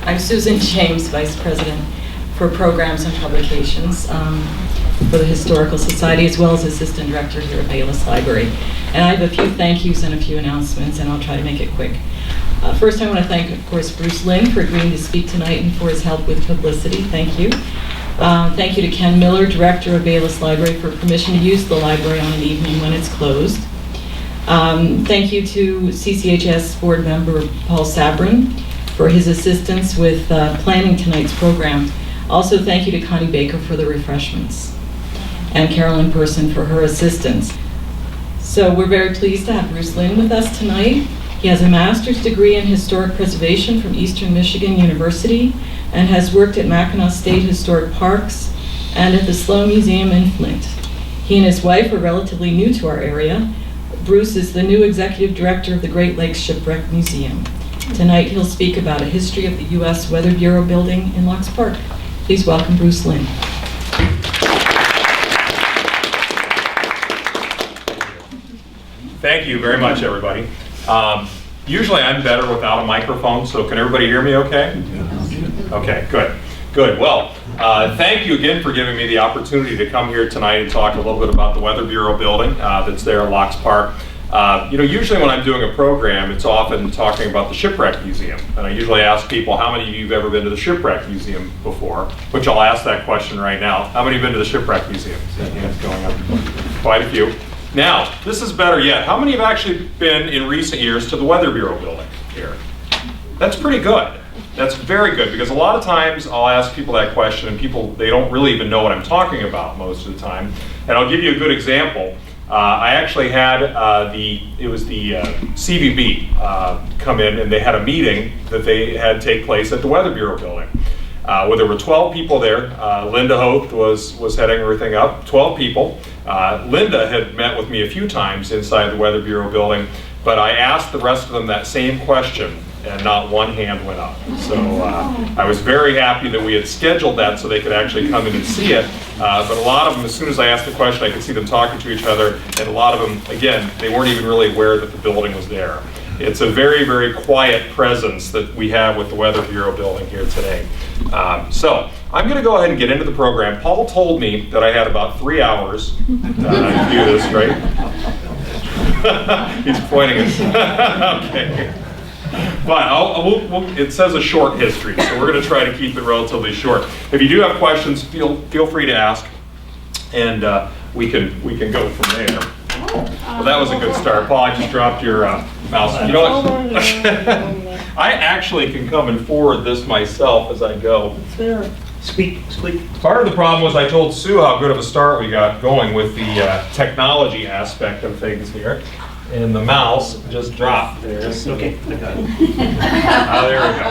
I'm Susan James, Vice President for Programs and Publications for the Historical Society, as well as Assistant Director here at Baylis Library. And I have a few thank yous and a few announcements, and I'll try to make it quick. First, I want to thank, of course, Bruce Lynn for agreeing to speak tonight and for his help with publicity. Thank you. Thank you to Ken Miller, Director of Baylis Library, for permission to use the library on an evening when it's closed. Thank you to CCHS Board Member Paul Sabrin for his assistance with planning tonight's program. Also, thank you to Connie Baker for the refreshments, and Carolyn Person for her assistance. So we're very pleased to have Bruce Lynn with us tonight. He has a master's degree in historic preservation from Eastern Michigan University and has worked at Mackinac State Historic Parks and at the Sloan Museum in Flint. He and his wife are relatively new to our area. Bruce is the new executive director of the Great Lakes Shipwreck Museum. Tonight he'll speak about a history of the U.S. Weather Bureau building in Locks Park. Please welcome Bruce Lynn. Thank you very much, everybody. Usually I'm better without a microphone, so can everybody hear me okay? Okay, good. Good. Well, thank you again for giving me the opportunity to come here tonight and talk a little bit about the Weather Bureau building that's there at Locks Park. Usually when I'm doing a program, it's often talking about the Shipwreck Museum. And I usually ask people, how many of you have ever been to the Shipwreck Museum before? Which I'll ask that question right now. How many have been to the Shipwreck Museum? See that hand's going up? Quite a few. Now, this is better yet. How many have actually been in recent years to the Weather Bureau building here? That's pretty good. That's very good, because a lot of times I'll ask people that question and people, they don't really even know what I'm talking about most of the time. And I'll give you a good example. I actually had the CVB come in, and they had a meeting that they had take place at the Weather Bureau building. Where there were 12 people there. Linda Hoth was heading everything up, 12 people. Linda had met with me a few times inside the Weather Bureau building, but I asked the rest of them that same question, and not one hand went up. So I was very happy that we had scheduled that so they could actually come in and see it. But a lot of them, as soon as I asked the question, I could see them talking to each other, and a lot of them, again, they weren't even really aware that the building was there. It's a very, very quiet presence that we have with the Weather Bureau building here today. So I'm going to go ahead and get into the program. Paul told me that I had about 3 hours to do this, right? He's pointing at okay. But it says a short history, so we're going to try to keep it relatively short. If you do have questions, feel free to ask, and we can go from there. Well, that was a good start. Paul, I just dropped your mouse. You know what? I actually can come and forward this myself as I go. It's there. Squeak. Part of the problem was I told Sue how good of a start we got going with the technology aspect of things here. And the mouse just dropped there. So. Okay, I got it. Oh, there we go.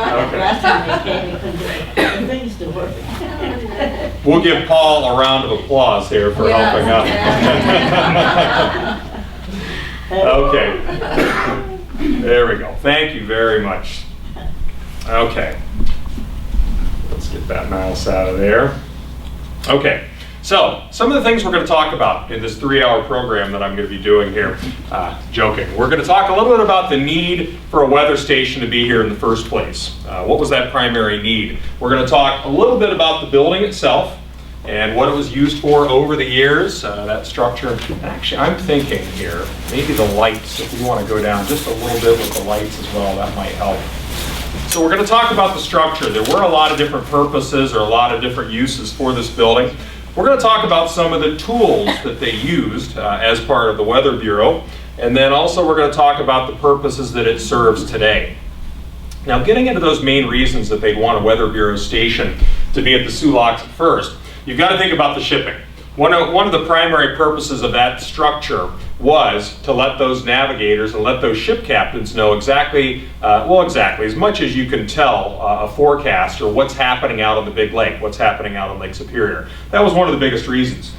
Okay. Things to work. We'll give Paul a round of applause here for helping out. Okay. There we go. Thank you very much. Okay. Let's get that mouse out of there. Okay. So, some of the things we're going to talk about in this 3-hour program that I'm going to be doing here, joking. We're going to talk a little bit about the need for a weather station to be here in the first place. What was that primary need? We're going to talk a little bit about the building itself and what it was used for over the years, that structure. Actually, I'm thinking here, maybe the lights, if we want to go down just a little bit with the lights as well, that might help. So we're going to talk about the structure. There were a lot of different purposes or a lot of different uses for this building. We're going to talk about some of the tools that they used as part of the Weather Bureau, and then also we're going to talk about the purposes that it serves today. Now, getting into those main reasons that they'd want a Weather Bureau station to be at the Soo Locks at first, you've got to think about the shipping. One of the primary purposes of that structure was to let those navigators and let those ship captains know exactly as much as you can tell a forecast or what's happening out on the big lake, what's happening out on Lake Superior. That was one of the biggest reasons.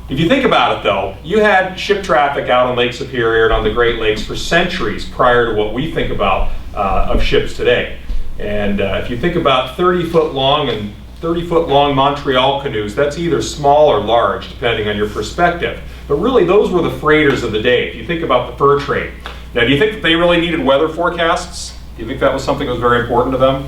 If you think about it though, you had ship traffic out on Lake Superior and on the Great Lakes for centuries prior to what we think about of ships today. And if you think about 30-foot long and 30-foot long Montreal canoes, that's either small or large, depending on your perspective. But really, those were the freighters of the day. If you think about the fur trade. Now, do you think that they really needed weather forecasts? Do you think that was something that was very important to them?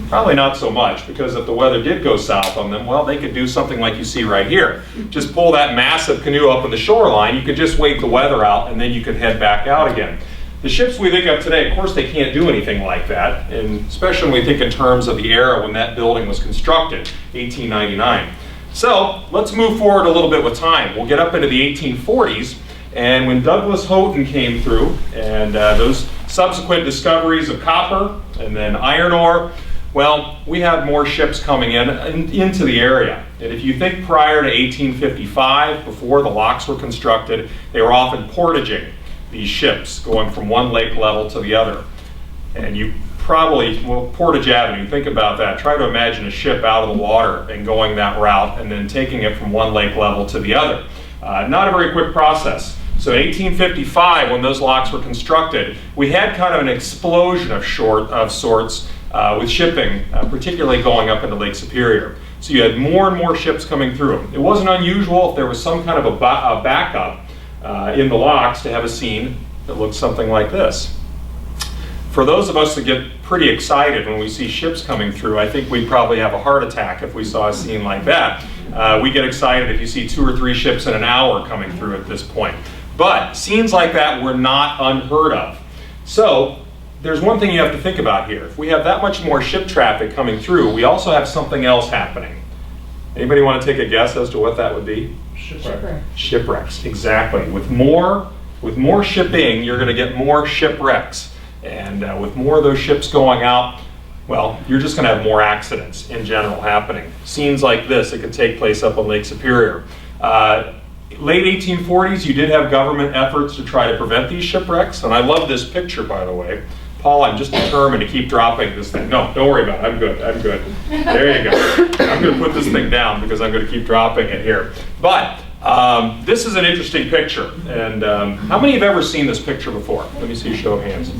Probably not so much, because if the weather did go south on them, well, they could do something like you see right here. Just pull that massive canoe up on the shoreline, you could just wait the weather out, and then you could head back out again. The ships we think of today, of course, they can't do anything like that, and especially when we think in terms of the era when that building was constructed, 1899. So let's move forward a little bit with time. We'll get up into the 1840s, and when Douglas Houghton came through, and those subsequent discoveries of copper and then iron ore, well, we had more ships coming into the area. And if you think prior to 1855, before the locks were constructed, they were often portaging these ships, going from one lake level to the other. And you probably, well, Portage Avenue, think about that. Try to imagine a ship out of the water and going that route and then taking it from one lake level to the other. Not a very quick process. So in 1855, when those locks were constructed, we had kind of an explosion of sorts with shipping, particularly going up into Lake Superior. So you had more and more ships coming through. It wasn't unusual if there was some kind of a backup in the locks to have a scene that looked something like this. For those of us that get pretty excited when we see ships coming through, I think we'd probably have a heart attack if we saw a scene like that. We get excited if you see 2 or 3 ships in an hour coming through at this point. But scenes like that were not unheard of. So there's one thing you have to think about here. If we have that much more ship traffic coming through, we also have something else happening. Anybody want to take a guess as to what that would be? Shipwrecks, exactly. With more shipping, you're going to get more shipwrecks. And with more of those ships going out, well, you're just going to have more accidents in general happening. Scenes like this that could take place up on Lake Superior. Late 1840s, you did have government efforts to try to prevent these shipwrecks. And I love this picture, by the way. Paul, I'm just determined to keep dropping this thing. No, don't worry about it. I'm good. I'm good. There you go. I'm going to put this thing down because I'm going to keep dropping it here. But this is an interesting picture. And how many have ever seen this picture before? Let me see a show of hands.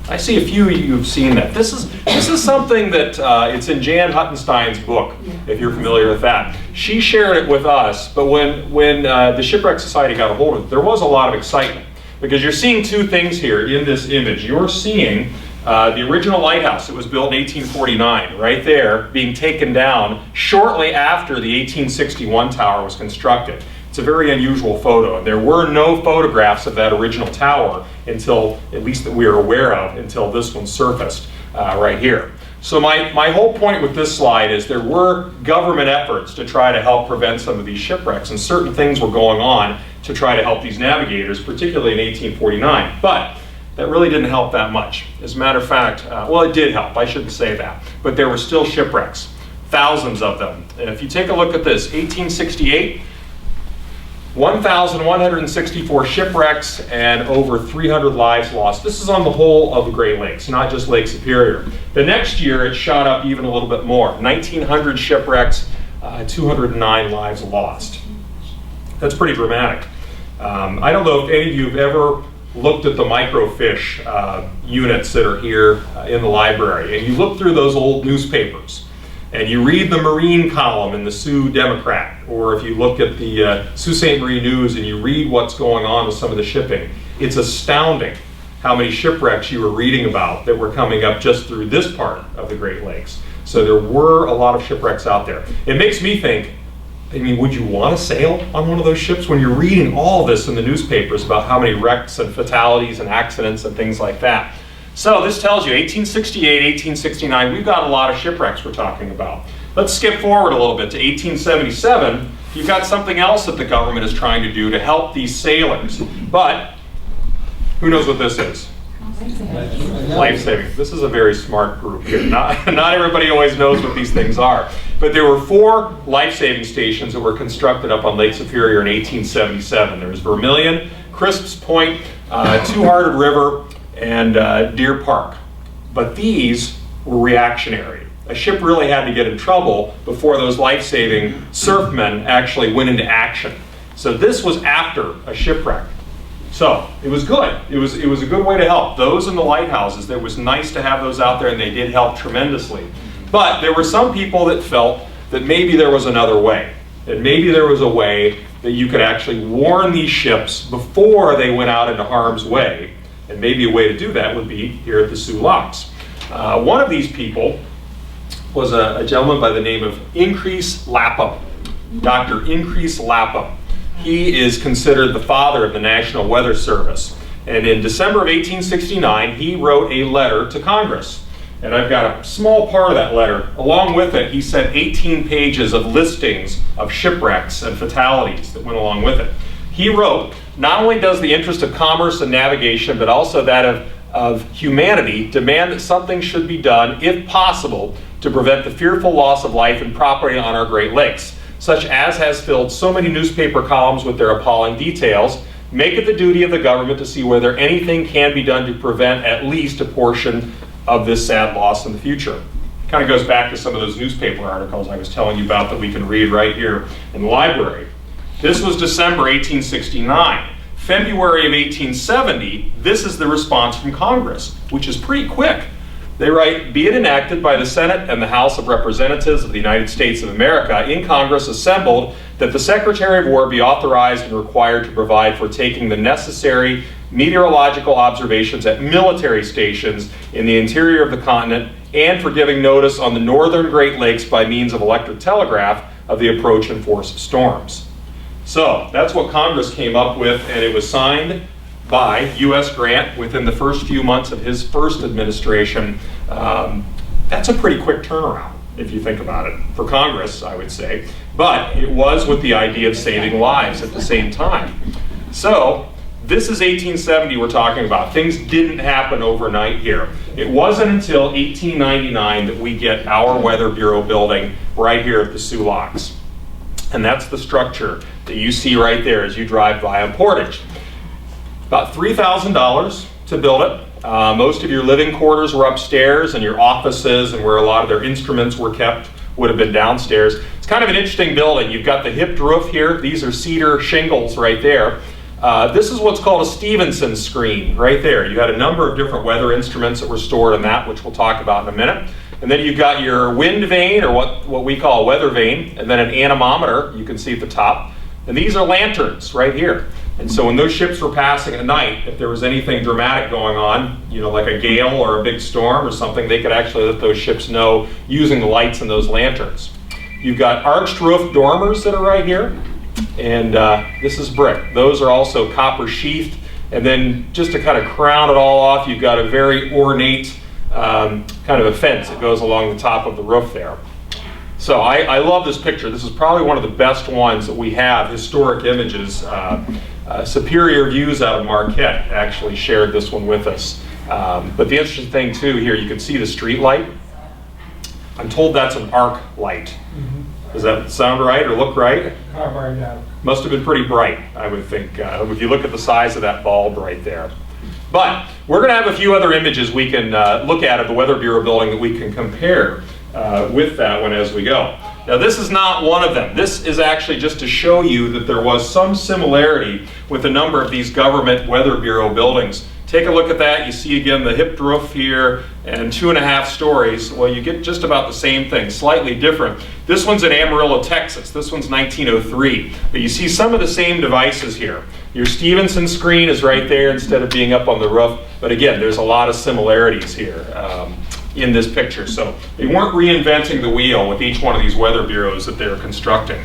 I see a few of you have seen that. This is something that it's in Jan Huttenstein's book, if you're familiar with that. She shared it with us, but when the Shipwreck Society got a hold of it, there was a lot of excitement. Because you're seeing 2 things here in this image. You're seeing the original lighthouse that was built in 1849, right there, being taken down shortly after the 1861 tower was constructed. It's a very unusual photo. There were no photographs of that original tower until, at least that we are aware of, until this one surfaced right here. So my whole point with this slide is there were government efforts to try to help prevent some of these shipwrecks, and certain things were going on to try to help these navigators, particularly in 1849. But that really didn't help that much. As a matter of fact, well, it did help, I shouldn't say that, but there were still shipwrecks, thousands of them. And if you take a look at this, 1868, 1,164 shipwrecks and over 300 lives lost. This is on the whole of the Great Lakes, not just Lake Superior. The next year, it shot up even a little bit more. 1,900 shipwrecks, 209 lives lost. That's pretty dramatic. I don't know if any of you have ever looked at the microfiche units that are here in the library, and you look through those old newspapers, and you read the Marine column in the Sioux Democrat, or if you look at the Sault Ste. Marie News and you read what's going on with some of the shipping, it's astounding how many shipwrecks you were reading about that were coming up just through this part of the Great Lakes. So there were a lot of shipwrecks out there. It makes me think, I mean, would you want to sail on one of those ships when you're reading all this in the newspapers about how many wrecks and fatalities and accidents and things like that? So this tells you 1868, 1869, we've got a lot of shipwrecks we're talking about. Let's skip forward a little bit to 1877. You've got something else that the government is trying to do to help these sailors. But who knows what this is? Life-saving. This is a very smart group here. Not everybody always knows what these things are. But there were 4 life-saving stations that were constructed up on Lake Superior in 1877. There was Vermilion, Crisps Point, Two-Hearted River, and Deer Park. But these were reactionary. A ship really had to get in trouble before those life-saving surfmen actually went into action. So this was after a shipwreck. So it was good. It was a good way to help. Those in the lighthouses, it was nice to have those out there, and they did help tremendously. But there were some people that felt that maybe there was another way. That maybe there was a way that you could actually warn these ships before they went out into harm's way. And maybe a way to do that would be here at the Soo Locks. One of these people was a gentleman by the name of Increase Lapham, Dr. Increase Lapham. He is considered the father of the National Weather Service. And in December of 1869, he wrote a letter to Congress. And I've got a small part of that letter. Along with it, he sent 18 pages of listings of shipwrecks and fatalities that went along with it. He wrote, not only does the interest of commerce and navigation, but also that of humanity demand that something should be done, if possible, to prevent the fearful loss of life and property on our Great Lakes, such as has filled so many newspaper columns with their appalling details. Make it the duty of the government to see whether anything can be done to prevent at least a portion of this sad loss in the future. Kind of goes back to some of those newspaper articles I was telling you about that we can read right here in the library. This was December 1869. February of 1870, this is the response from Congress, which is pretty quick. They write, be it enacted by the Senate and the House of Representatives of the United States of America in Congress assembled that the Secretary of War be authorized and required to provide for taking the necessary meteorological observations at military stations in the interior of the continent and for giving notice on the northern Great Lakes by means of electric telegraph of the approach and force of storms. So that's what Congress came up with, and it was signed by U.S. Grant within the first few months of his first administration. That's a pretty quick turnaround, if you think about it, for Congress, I would say. But it was with the idea of saving lives at the same time. So this is 1870 we're talking about. Things didn't happen overnight here. It wasn't until 1899 that we get our Weather Bureau building right here at the Soo Locks. And that's the structure that you see right there as you drive by on Portage. About $3,000 to build it. Most of your living quarters were upstairs, and your offices and where a lot of their instruments were kept would have been downstairs. It's kind of an interesting building. You've got the hipped roof here. These are cedar shingles right there. This is what's called a Stevenson screen right there. You had a number of different weather instruments that were stored in that, which we'll talk about in a minute. And then you've got your wind vane, or what we call a weather vane, and then an anemometer you can see at the top. And these are lanterns right here. And so when those ships were passing at night, if there was anything dramatic going on, you know, like a gale or a big storm or something, they could actually let those ships know using the lights in those lanterns. You've got arched roof dormers that are right here. And this is brick. Those are also copper sheathed. And then just to kind of crown it all off, you've got a very ornate kind of a fence that goes along the top of the roof there. So I love this picture. This is probably one of the best ones that we have, historic images. Superior Views out of Marquette actually shared this one with us. But the interesting thing too here, you can see the street light. I'm told that's an arc light. Does that sound right or look right? Must have been pretty bright, I would think, if you look at the size of that bulb right there. But we're going to have a few other images we can look at the Weather Bureau building that we can compare with that one as we go. Now this is not one of them. This is actually just to show you that there was some similarity with a number of these government Weather Bureau buildings. Take a look at that. You see again the hipped roof here and 2.5 stories. Well, you get just about the same thing, slightly different. This one's in Amarillo, Texas. This one's 1903. But you see some of the same devices here. Your Stevenson screen is right there instead of being up on the roof. But again, there's a lot of similarities here in this picture. So they weren't reinventing the wheel with each one of these weather bureaus that they're constructing.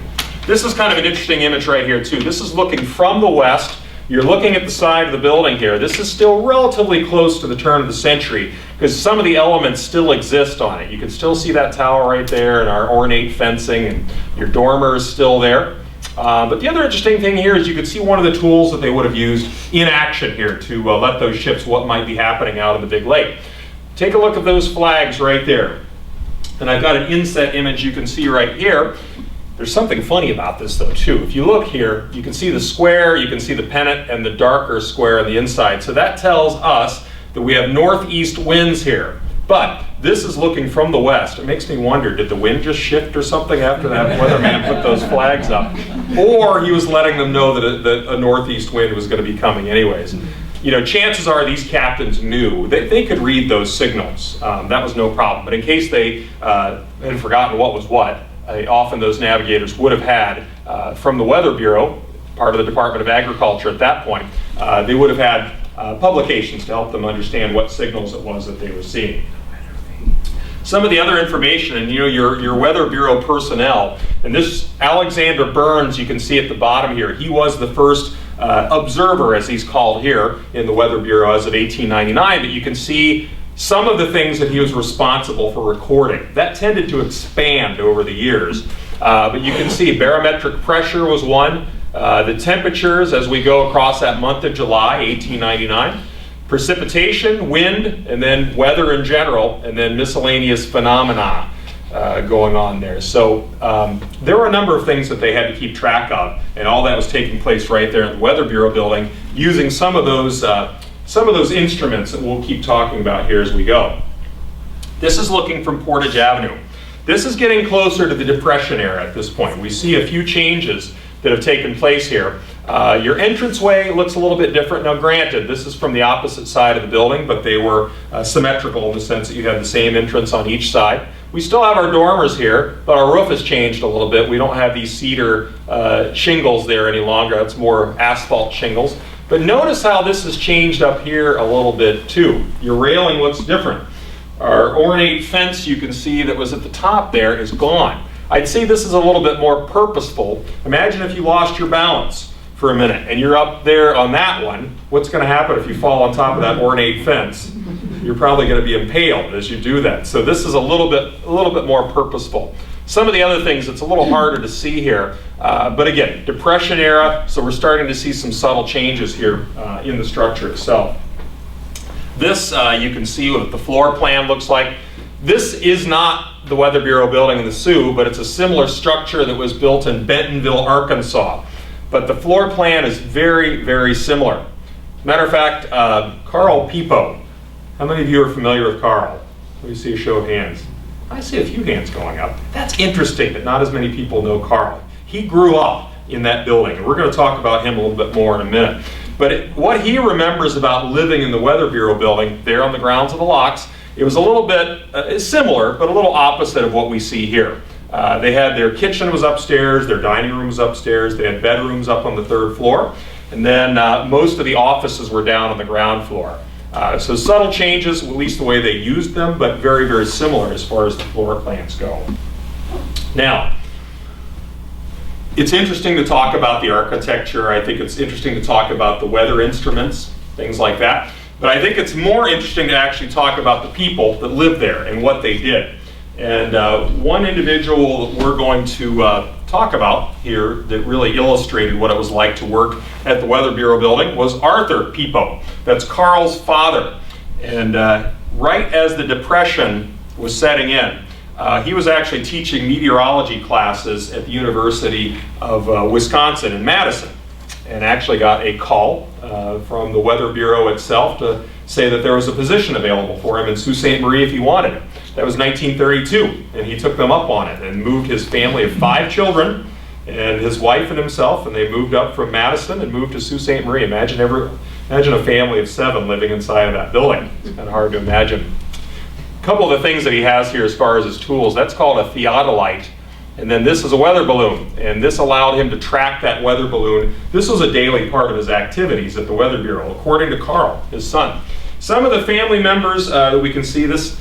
This is kind of an interesting image right here too. This is looking from the west. You're looking at the side of the building here. This is still relatively close to the turn of the century because some of the elements still exist on it. You can still see that tower right there and our ornate fencing, and your dormer is still there. But the other interesting thing here is you can see one of the tools that they would have used in action here to let those ships what might be happening out in the big lake. Take a look at those flags right there. And I've got an inset image you can see right here. There's something funny about this though too. If you look here, you can see the square, you can see the pennant, and the darker square on the inside. So that tells us that we have northeast winds here. But this is looking from the west. It makes me wonder, did the wind just shift or something after that weatherman put those flags up? Or he was letting them know that a northeast wind was going to be coming anyways. You know, chances are these captains knew. They could read those signals. That was no problem. But in case they had forgotten what was what, often those navigators would have had from the Weather Bureau, part of the Department of Agriculture at that point, they would have had publications to help them understand what signals it was that they were seeing. Some of the other information, and your Weather Bureau personnel, and this Alexander Burns, you can see at the bottom here, he was the first observer, as he's called here, in the Weather Bureau as of 1899, but you can see some of the things that he was responsible for recording. That tended to expand over the years, but you can see barometric pressure was one, the temperatures as we go across that month of July, 1899, precipitation, wind, and then weather in general, and then miscellaneous phenomena going on there. So there were a number of things that they had to keep track of, and all that was taking place right there in the Weather Bureau building, using some of those instruments that we'll keep talking about here as we go. This is looking from Portage Avenue. This is getting closer to the Depression era at this point. We see a few changes that have taken place here. Your entranceway looks a little bit different. Now granted, this is from the opposite side of the building, but they were symmetrical in the sense that you have the same entrance on each side. We still have our dormers here, but our roof has changed a little bit. We don't have these cedar shingles there any longer. It's more asphalt shingles. But notice how this has changed up here a little bit too. Your railing looks different. Our ornate fence you can see that was at the top there is gone. I'd say this is a little bit more purposeful. Imagine if you lost your balance for a minute and you're up there on that one. What's going to happen if you fall on top of that ornate fence? You're probably going to be impaled as you do that. So this is a little bit more purposeful. Some of the other things, it's a little harder to see here. But again, Depression era, so we're starting to see some subtle changes here in the structure itself. This, you can see what the floor plan looks like. This is not the Weather Bureau building in the Sioux, but it's a similar structure that was built in Bentonville, Arkansas. But the floor plan is very, very similar. Matter of fact, Carl Peepo. How many of you are familiar with Carl? Let me see a show of hands. I see a few hands going up. That's interesting that not as many people know Carl. He grew up in that building, and we're going to talk about him a little bit more in a minute. But what he remembers about living in the Weather Bureau building there on the grounds of the locks, it was a little bit similar, but a little opposite of what we see here. They had their kitchen was upstairs, their dining room was upstairs, they had bedrooms up on the 3rd floor, and then most of the offices were down on the ground floor. So subtle changes, at least the way they used them, but very, very similar as far as the floor plans go. Now, it's interesting to talk about the architecture. I think it's interesting to talk about the weather instruments, things like that. But I think it's more interesting to actually talk about the people that lived there and what they did. And one individual that we're going to talk about here that really illustrated what it was like to work at the Weather Bureau building was Arthur Peepo. That's Carl's father. And right as the Depression was setting in, he was actually teaching meteorology classes at the University of Wisconsin in Madison, and actually got a call from the Weather Bureau itself to say that there was a position available for him in Sault Ste. Marie if he wanted it. That was 1932, and he took them up on it and moved his family of 5 children and his wife and himself, and they moved up from Madison and moved to Sault Ste. Marie. Imagine a family of 7 living inside of that building. It's kind of hard to imagine. A couple of the things that he has here as far as his tools, that's called a theodolite. And then this is a weather balloon, and this allowed him to track that weather balloon. This was a daily part of his activities at the Weather Bureau, according to Carl, his son. Some of the family members that we can see, this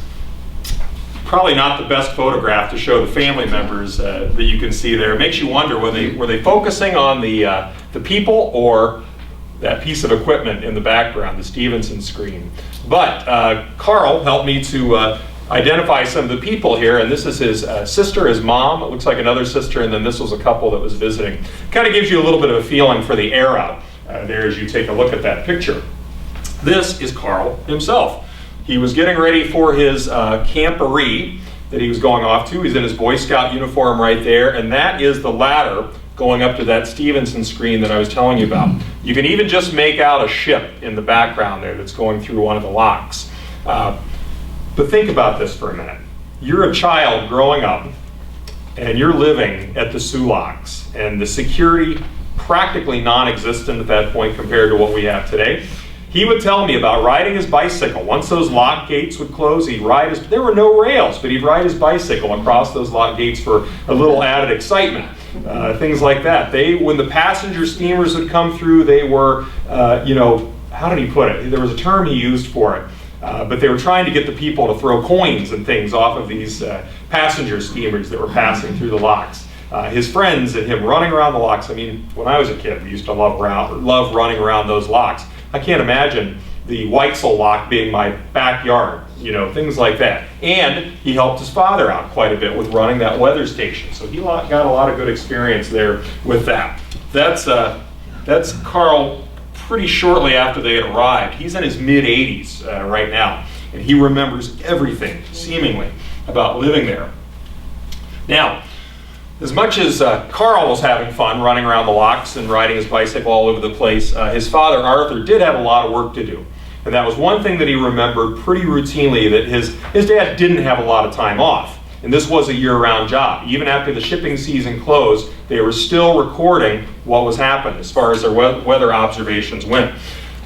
probably not the best photograph to show the family members that you can see there. It makes you wonder, were they focusing on the people or that piece of equipment in the background, the Stevenson screen? But Carl helped me to identify some of the people here, and this is his sister, his mom, it looks like another sister, and then this was a couple that was visiting. Kind of gives you a little bit of a feeling for the era there as you take a look at that picture. This is Carl himself. He was getting ready for his camporee that he was going off to. He's in his Boy Scout uniform right there, and that is the ladder going up to that Stevenson screen that I was telling you about. You can even just make out a ship in the background there that's going through one of the locks. But think about this for a minute. You're a child growing up, and you're living at the Sioux Locks, and the security practically non-existent at that point compared to what we have today. He would tell me about riding his bicycle. Once those lock gates would close, there were no rails, but he'd ride his bicycle across those lock gates for a little added excitement. Things like that. When the passenger steamers would come through, they were, how did he put it? There was a term he used for it. But they were trying to get the people to throw coins and things off of these passenger steamers that were passing through the locks. His friends and him running around the locks. I mean, when I was a kid, we used to love running around those locks. I can't imagine the Weitzel lock being my backyard, you know, things like that. And he helped his father out quite a bit with running that weather station. So he got a lot of good experience there with that. That's Carl pretty shortly after they had arrived. He's in his mid-80s right now, and he remembers everything, seemingly, about living there. Now, as much as Carl was having fun running around the locks and riding his bicycle all over the place, his father, Arthur, did have a lot of work to do. And that was one thing that he remembered pretty routinely, that his dad didn't have a lot of time off. And this was a year-round job. Even after the shipping season closed, they were still recording what was happening as far as their weather observations went.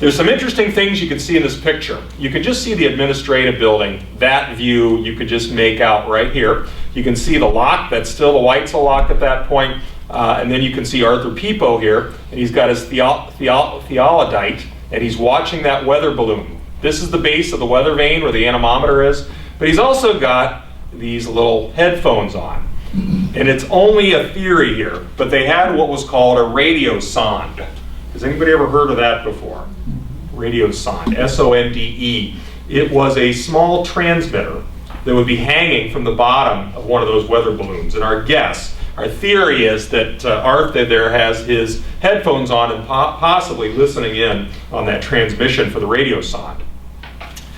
There's some interesting things you can see in this picture. You can just see the administrative building. That view you could just make out right here. You can see the lock. That's still the Weitzel lock at that point. And then you can see Arthur Peepo here, and he's got his theodolite, and he's watching that weather balloon. This is the base of the weather vane where the anemometer is. But he's also got these little headphones on. And it's only a theory here, but they had what was called a radiosonde. Has anybody ever heard of that before? Radiosonde, S-O-N-D-E. It was a small transmitter that would be hanging from the bottom of one of those weather balloons. And our theory is that Arthur there has his headphones on and possibly listening in on that transmission for the radiosonde.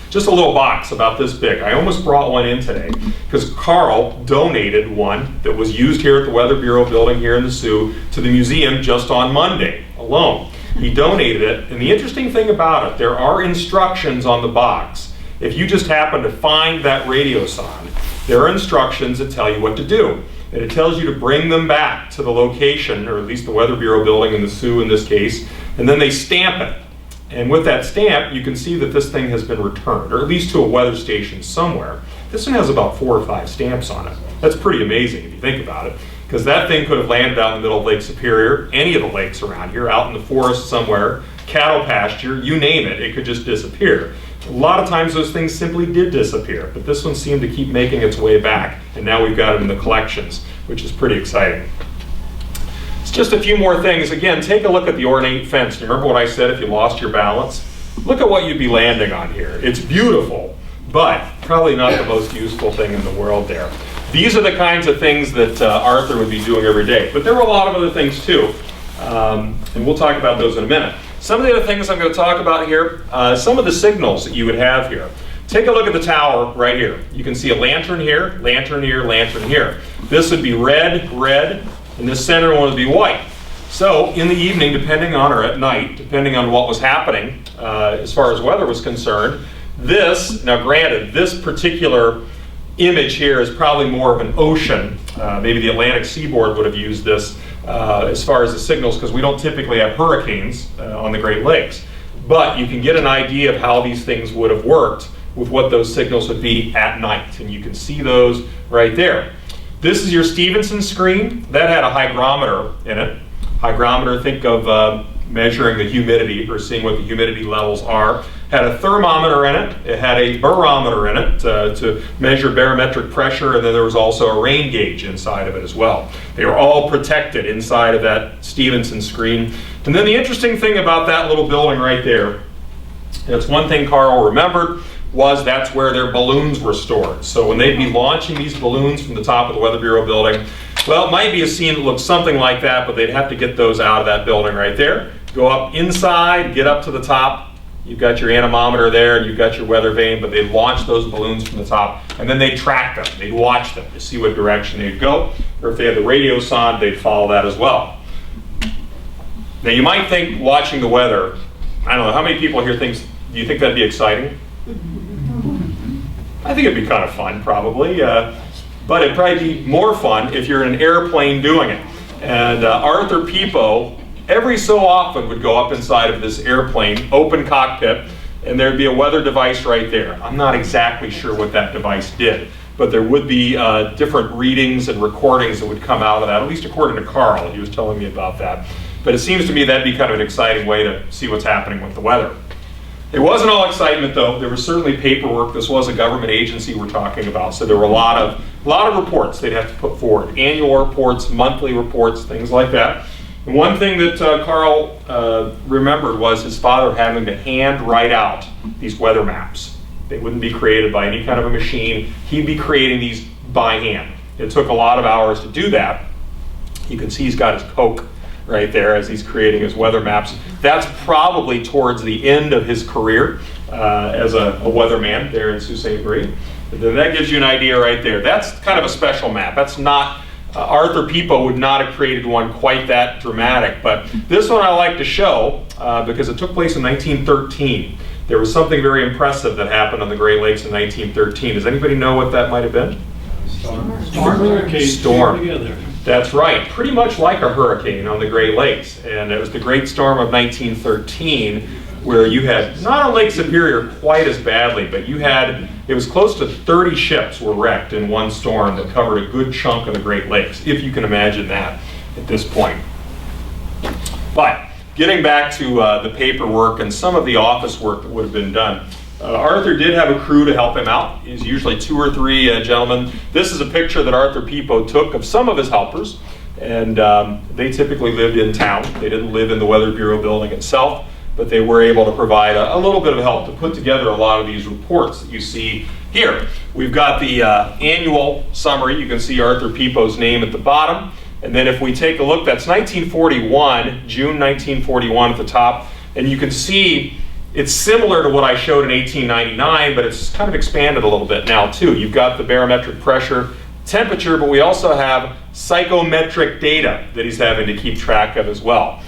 Just a little box about this big. I almost brought one in today because Carl donated one that was used here at the Weather Bureau building here in the Sioux to the museum just on Monday alone. He donated it, and the interesting thing about it, there are instructions on the box. If you just happen to find that radiosonde, there are instructions that tell you what to do. And it tells you to bring them back to the location, or at least the Weather Bureau building in the Sioux in this case, and then they stamp it. And with that stamp, you can see that this thing has been returned, or at least to a weather station somewhere. This one has about 4 or 5 stamps on it. That's pretty amazing if you think about it, because that thing could have landed out in the middle of Lake Superior, any of the lakes around here, out in the forest somewhere, cattle pasture, you name it, it could just disappear. A lot of times those things simply did disappear, but this one seemed to keep making its way back, and now we've got it in the collections, which is pretty exciting. Just a few more things. Again, take a look at the ornate fence. You remember what I said if you lost your balance? Look at what you'd be landing on here. It's beautiful, but probably not the most useful thing in the world there. These are the kinds of things that Arthur would be doing every day. But there were a lot of other things too, and we'll talk about those in a minute. Some of the other things I'm going to talk about here, some of the signals that you would have here. Take a look at the tower right here. You can see a lantern here, lantern here, lantern here. This would be red, red, and this center one would be white. So in the evening, depending on, or at night, depending on what was happening as far as weather was concerned, now granted, this particular image here is probably more of an ocean. Maybe the Atlantic seaboard would have used this as far as the signals, because we don't typically have hurricanes on the Great Lakes. But you can get an idea of how these things would have worked with what those signals would be at night. And you can see those right there. This is your Stevenson screen. That had a hygrometer in it. Hygrometer, think of measuring the humidity or seeing what the humidity levels are. Had a thermometer in it. It had a barometer in it to measure barometric pressure, and then there was also a rain gauge inside of it as well. They were all protected inside of that Stevenson screen. And then the interesting thing about that little building right there, that's one thing Carl remembered, was that's where their balloons were stored. So when they'd be launching these balloons from the top of the Weather Bureau building, well, it might be a scene that looks something like that, but they'd have to get those out of that building right there. Go up inside, get up to the top. You've got your anemometer there, and you've got your weather vane, but they'd launch those balloons from the top, and then they'd track them. They'd watch them to see what direction they'd go, or if they had the radiosonde, they'd follow that as well. Now you might think watching the weather, I don't know, how many people here do you think that'd be exciting? I think it'd be kind of fun, probably, but it'd probably be more fun if you're in an airplane doing it. And Arthur Peepo, every so often, would go up inside of this airplane, open cockpit, and there'd be a weather device right there. I'm not exactly sure what that device did, but there would be different readings and recordings that would come out of that, at least according to Carl. He was telling me about that. But it seems to me that'd be kind of an exciting way to see what's happening with the weather. It wasn't all excitement though. There was certainly paperwork. This was a government agency we're talking about, so there were a lot of reports they'd have to put forward. Annual reports, monthly reports, things like that. And one thing that Carl remembered was his father having to hand write out these weather maps. They wouldn't be created by any kind of a machine. He'd be creating these by hand. It took a lot of hours to do that. You can see he's got his Coke right there as he's creating his weather maps. That's probably towards the end of his career as a weatherman there in Sault Ste. Marie. Then that gives you an idea right there. That's kind of a special map. That's not, Arthur Pippo would not have created one quite that dramatic, but this one I like to show because it took place in 1913. There was something very impressive that happened on the Great Lakes in 1913. Does anybody know what that might have been? Storm. Together. That's right, pretty much like a hurricane on the Great Lakes. And it was the Great Storm of 1913 where you had, not on Lake Superior quite as badly, but you had, it was close to 30 ships were wrecked in one storm that covered a good chunk of the Great Lakes, if you can imagine that at this point. But getting back to the paperwork and some of the office work that would have been done, Arthur did have a crew to help him out. He's usually 2 or 3 gentlemen. This is a picture that Arthur Pippo took of some of his helpers, and they typically lived in town. They didn't live in the Weather Bureau building itself, but they were able to provide a little bit of help to put together a lot of these reports that you see here. We've got the annual summary. You can see Arthur Pippo's name at the bottom. And then if we take a look, that's 1941, June 1941 at the top, and you can see it's similar to what I showed in 1899, but it's kind of expanded a little bit now too. You've got the barometric pressure, temperature, but we also have psychometric data that he's having to keep track of as well.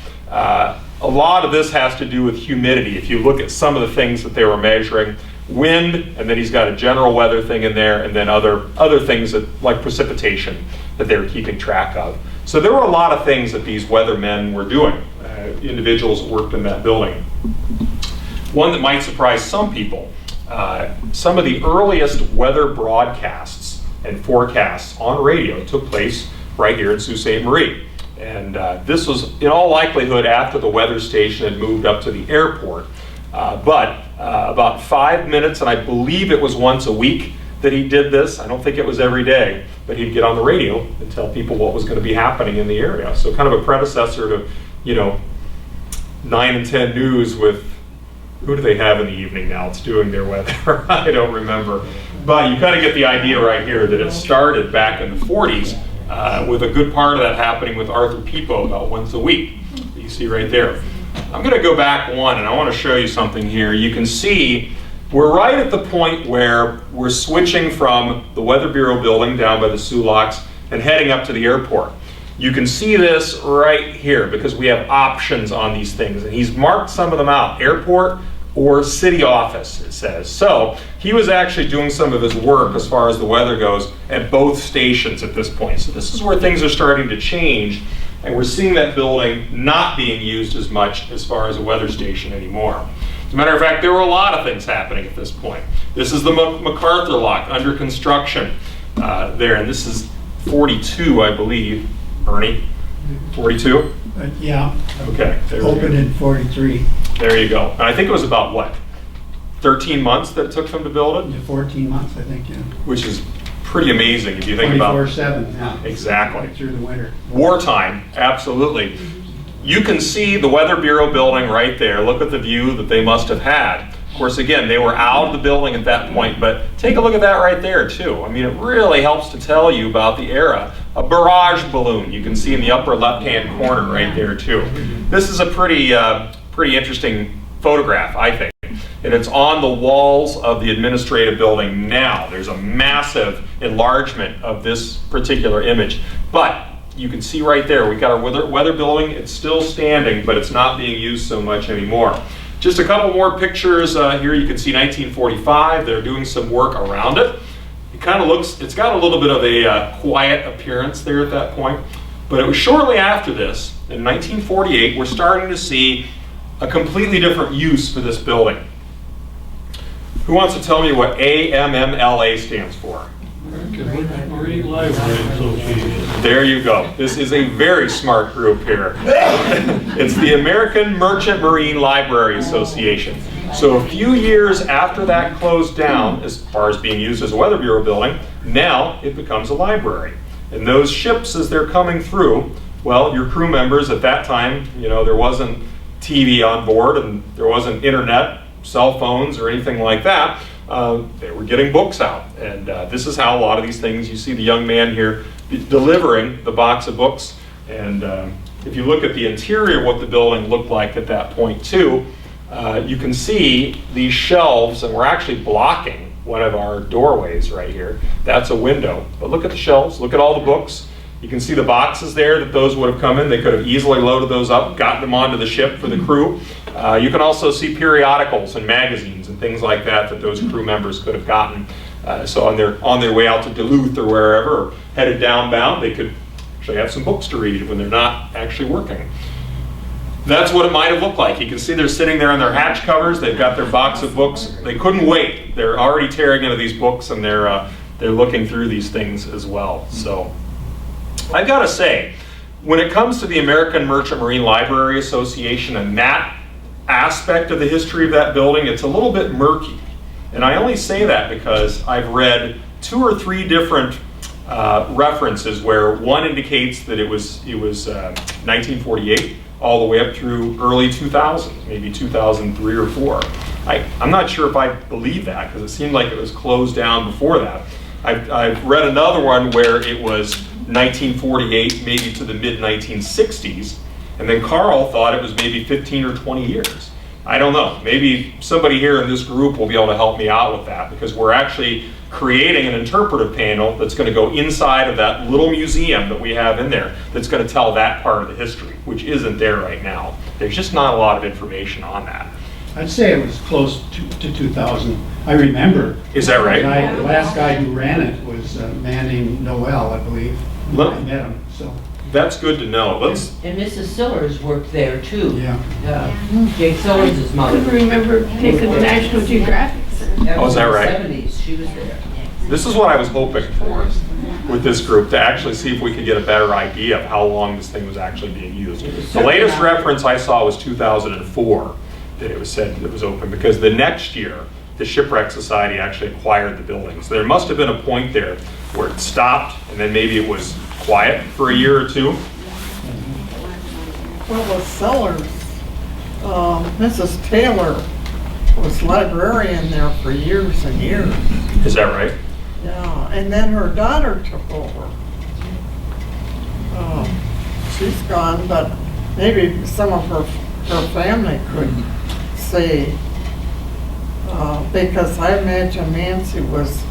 A lot of this has to do with humidity. If you look at some of the things that they were measuring, wind, and then he's got a general weather thing in there, and then other things that, like precipitation that they were keeping track of. So there were a lot of things that these weathermen were doing, individuals that worked in that building. One that might surprise some people, some of the earliest weather broadcasts and forecasts on radio took place right here in Sault Ste. Marie. And this was in all likelihood after the weather station had moved up to the airport. But about 5 minutes, and I believe it was once a week that he did this. I don't think it was every day, but he'd get on the radio and tell people what was going to be happening in the area. So kind of a predecessor to, 9 and 10 News with, who do they have in the evening now? It's doing their weather. I don't remember. But you kind of get the idea right here that it started back in the 40s with a good part of that happening with Arthur Pippo about once a week. You see right there. I'm going to go back one and I want to show you something here. You can see we're right at the point where we're switching from the Weather Bureau building down by the Soo Locks and heading up to the airport. You can see this right here because we have options on these things, and he's marked some of them out, airport or city office, it says. So he was actually doing some of his work as far as the weather goes at both stations at this point. So this is where things are starting to change, and we're seeing that building not being used as much as far as a weather station anymore. As a matter of fact, there were a lot of things happening at this point. This is the MacArthur Lock under construction there, and this is 42, I believe. Ernie, 42? Yeah, Okay. There we opened go. in 43, There you go. And I think it was about, what, 13 months that it took them to build it? to 14 months, I think, yeah. Which is pretty amazing if you think about 24/7, yeah. Exactly. Through the winter. wartime, absolutely. You can see the Weather Bureau building right there. Look at the view that they must have had. Of course, again, they were out of the building at that point, but take a look at that right there too. I mean, it really helps to tell you about the era. A barrage balloon you can see in the upper left-hand corner right there too. This is a pretty interesting photograph, I think. And it's on the walls of the administrative building now. There's a massive enlargement of this particular image. But you can see right there, we've got our weather building. It's still standing, but it's not being used so much anymore. Just a couple more pictures here. You can see 1945. They're doing some work around it. It kind of looks, it's got a little bit of a quiet appearance there at that point. But it was shortly after this, in 1948, we're starting to see a completely different use for this building. Who wants to tell me what AMMLA stands for? American Marine Library Association. There you go. This is a very smart group here. It's the American Merchant Marine Library Association. So a few years after that closed down, as far as being used as a Weather Bureau building, now it becomes a library. And those ships, as they're coming through, well, your crew members at that time, you know, there wasn't TV on board and there wasn't internet, cell phones, or anything like that. They were getting books out. And this is how a lot of these things, you see the young man here delivering the box of books. And if you look at the interior, what the building looked like at that point too, you can see these shelves, and we're actually blocking one of our doorways right here. That's a window. But look at the shelves, look at all the books. You can see the boxes there that those would have come in. They could have easily loaded those up, gotten them onto the ship for the crew. You can also see periodicals and magazines and things like that that those crew members could have gotten. So on their way out to Duluth or wherever, or headed downbound, they could actually have some books to read when they're not actually working. That's what it might have looked like. You can see they're sitting there on their hatch covers. They've got their box of books. They couldn't wait. They're already tearing into these books, and they're looking through these things as well. So I've got to say, when it comes to the American Merchant Marine Library Association and that aspect of the history of that building, it's a little bit murky. And I only say that because I've read 2 or 3 different references where one indicates that it was 1948 all the way up through early 2000s, maybe 2003 or 4. I'm not sure if I believe that because it seemed like it was closed down before that. I've read another one where it was 1948, maybe to the mid-1960s, and then Carl thought it was maybe 15 or 20 years. I don't know. Maybe somebody here in this group will be able to help me out with that, because we're actually creating an interpretive panel that's going to go inside of that little museum that we have in there that's going to tell that part of the history, which isn't there right now. There's just not a lot of information on that. I'd say it was close to 2000. I remember. Is that right? The last guy who ran it was a man named Noel, I believe. I met him, so. That's good to know. Let's. And Mrs. Sillers worked there too. Yeah. Jake Sillers' I mother. remember taking the National Geographic. Oh, is that right? In the 70s, she was there. This is what I was hoping for with this group, to actually see if we could get a better idea of how long this thing was actually being used. The latest reference I saw was 2004 that it was said it was open, because the next year the Shipwreck Society actually acquired the building. So there must have been a point there where it stopped and then maybe it was quiet for a year or two. Well, with Sellers, Mrs. Taylor was librarian there for years and years. Is that right? Yeah, and then her daughter took over. She's gone, but maybe some of her family could say, because I imagine Nancy was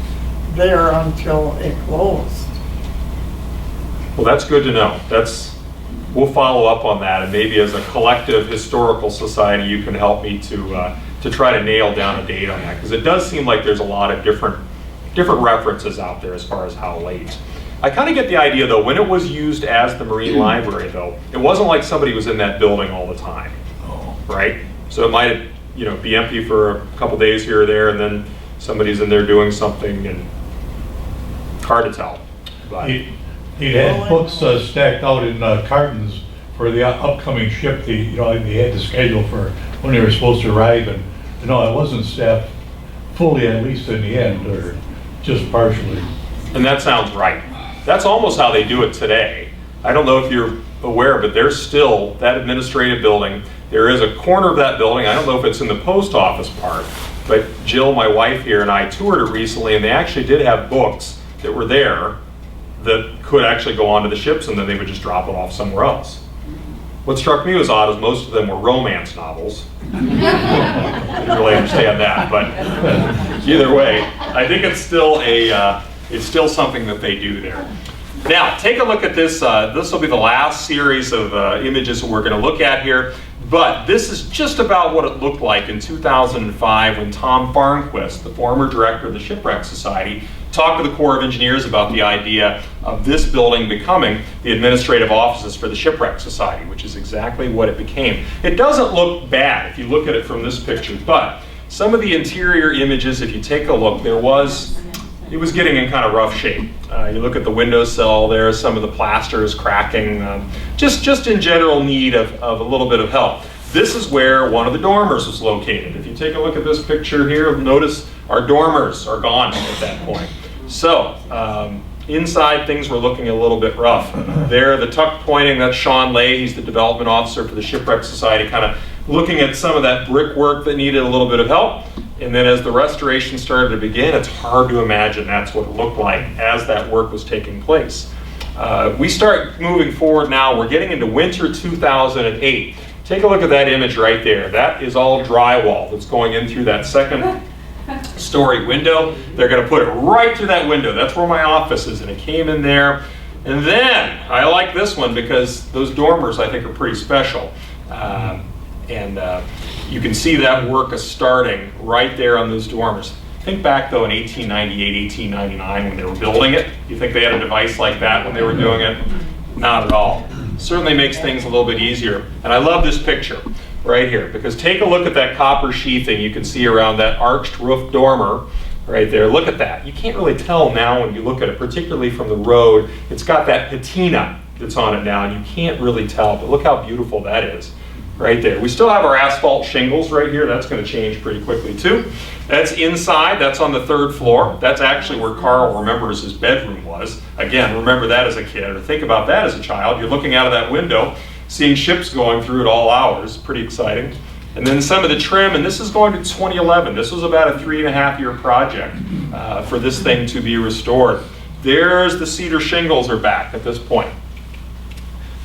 there until it closed. Well, that's good to know. We'll follow up on that, and maybe as a collective historical society, you can help me to try to nail down a date on that, because it does seem like there's a lot of different references out there as far as how late. I kind of get the idea, though, when it was used as the Marine Library, though, it wasn't like somebody was in that building all the time, right? So it might, be empty for a couple days here or there, and then somebody's in there doing something, and hard to tell. But He had books stacked out in cartons for the upcoming ship. They had the schedule for when they were supposed to arrive, and it wasn't staffed fully, at least in the end, or just partially. And that sounds right. That's almost how they do it today. I don't know if you're aware, but there's still that administrative building. There is a corner of that building. I don't know if it's in the post office part, but Jill, my wife here, and I toured it recently, and they actually did have books that were there that could actually go onto the ships, and then they would just drop it off somewhere else. What struck me was odd is most of them were romance novels. I didn't really understand that, but either way, I think it's still something that they do there. Now, take a look at this. This will be the last series of images that we're going to look at here, but this is just about what it looked like in 2005 when Tom Farnquist, the former director of the Shipwreck Society, talked to the Corps of Engineers about the idea of this building becoming the administrative offices for the Shipwreck Society, which is exactly what it became. It doesn't look bad if you look at it from this picture, but some of the interior images, if you take a look, there was it was getting in kind of rough shape. You look at the windowsill there, some of the plaster is cracking, just in general need of a little bit of help. This is where one of the dormers was located. If you take a look at this picture here, notice our dormers are gone at that point. So, inside things were looking a little bit rough. There, the tuck pointing, that's Sean Lay, he's the development officer for the Shipwreck Society, kind of looking at some of that brickwork that needed a little bit of help. And then as the restoration started to begin, it's hard to imagine that's what it looked like as that work was taking place. We start moving forward now, we're getting into winter 2008. Take a look at that image right there. That is all drywall that's going in through that second story window. They're going to put it right through that window. That's where my office is, and it came in there. And then, I like this one because those dormers I think are pretty special. You can see that work is starting right there on those dormers. Think back though in 1898, 1899 when they were building it. You think they had a device like that when they were doing it? Not at all. Certainly makes things a little bit easier. And I love this picture right here because take a look at that copper sheathing you can see around that arched roof dormer right there. Look at that. You can't really tell now when you look at it, particularly from the road. It's got that patina that's on it now and you can't really tell, but look how beautiful that is right there. We still have our asphalt shingles right here. That's going to change pretty quickly too. That's inside. That's on the 3rd floor. That's actually where Carl remembers his bedroom was. Again, remember that as a kid or think about that as a child. You're looking out of that window, seeing ships going through at all hours. Pretty exciting. And then some of the trim, and this is going to 2011. This was about a 3.5-year project for this thing to be restored. There's the cedar shingles are back at this point.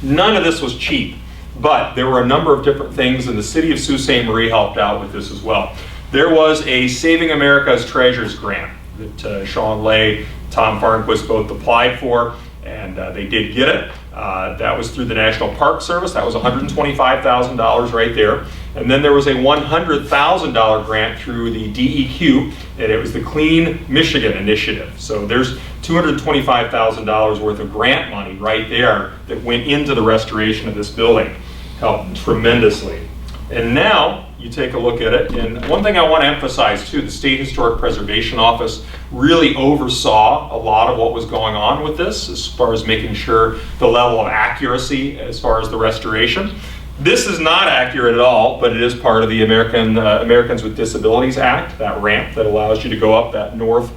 None of this was cheap. But there were a number of different things, and the city of Sault Ste. Marie helped out with this as well. There was a Saving America's Treasures grant that Sean Lay, Tom Farnquist both applied for, and they did get it. That was through the National Park Service. That was $125,000 right there. And then there was a $100,000 grant through the DEQ, and it was the Clean Michigan Initiative. So there's $225,000 worth of grant money right there that went into the restoration of this building. Helped tremendously. And now you take a look at it, and one thing I want to emphasize too, the State Historic Preservation Office really oversaw a lot of what was going on with this as far as making sure the level of accuracy as far as the restoration. This is not accurate at all, but it is part of the Americans with Disabilities Act, that ramp that allows you to go up that north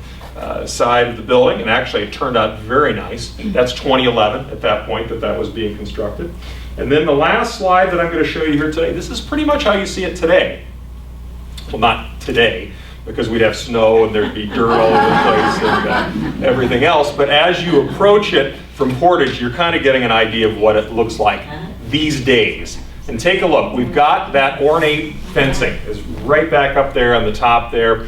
side of the building, and actually it turned out very nice. That's 2011 at that point that was being constructed. And then the last slide that I'm going to show you here today, this is pretty much how you see it today. Well, not today, because we'd have snow and there'd be dirt all over the place and everything else, but as you approach it from Portage, you're kind of getting an idea of what it looks like these days. And take a look, we've got that ornate fencing is right back up there on the top there.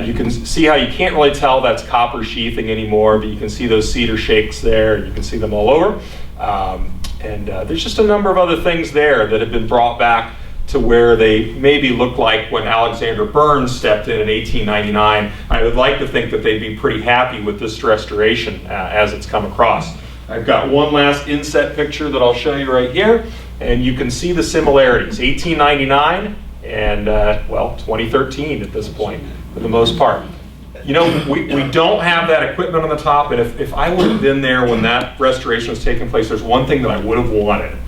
You can see how you can't really tell that's copper sheathing anymore, but you can see those cedar shakes there, you can see them all over. There's just a number of other things there that have been brought back to where they maybe look like when Alexander Burns stepped in 1899. I would like to think that they'd be pretty happy with this restoration as it's come across. I've got one last inset picture that I'll show you right here, and you can see the similarities. 1899 and, 2013 at this point, for the most part. You know, we don't have that equipment on the top, and if I would have been there when that restoration was taking place, there's one thing that I would have wanted.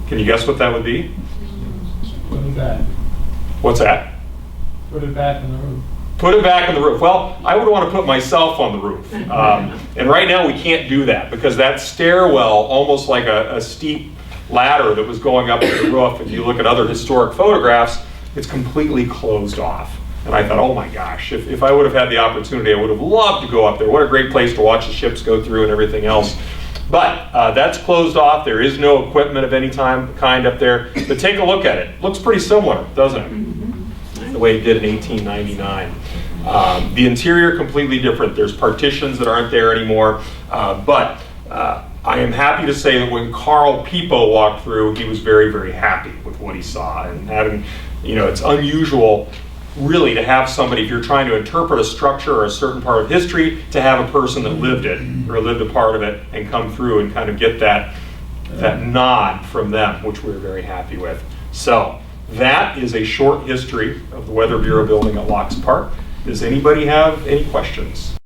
Can you guess what that would be? Put it back. What's that? Put it back in the roof. Put it back on the roof. Well, I would want to put myself on the roof. And right now we can't do that because that stairwell, almost like a steep ladder that was going up to the roof, if you look at other historic photographs, it's completely closed off. And I thought, oh my gosh, if I would have had the opportunity, I would have loved to go up there. What a great place to watch the ships go through and everything else. But that's closed off. There is no equipment of any kind up there. But take a look at it. Looks pretty similar, doesn't it? The way it did in 1899. The interior completely different. There's partitions that aren't there anymore. But I am happy to say that when Carl Peepo walked through, he was very, very happy with what he saw. And having, it's unusual really to have somebody, if you're trying to interpret a structure or a certain part of history, to have a person that lived it or lived a part of it and come through and kind of get that nod from them, which we're very happy with. So that is a short history of the Weather Bureau building at Locks Park. Does anybody have any questions?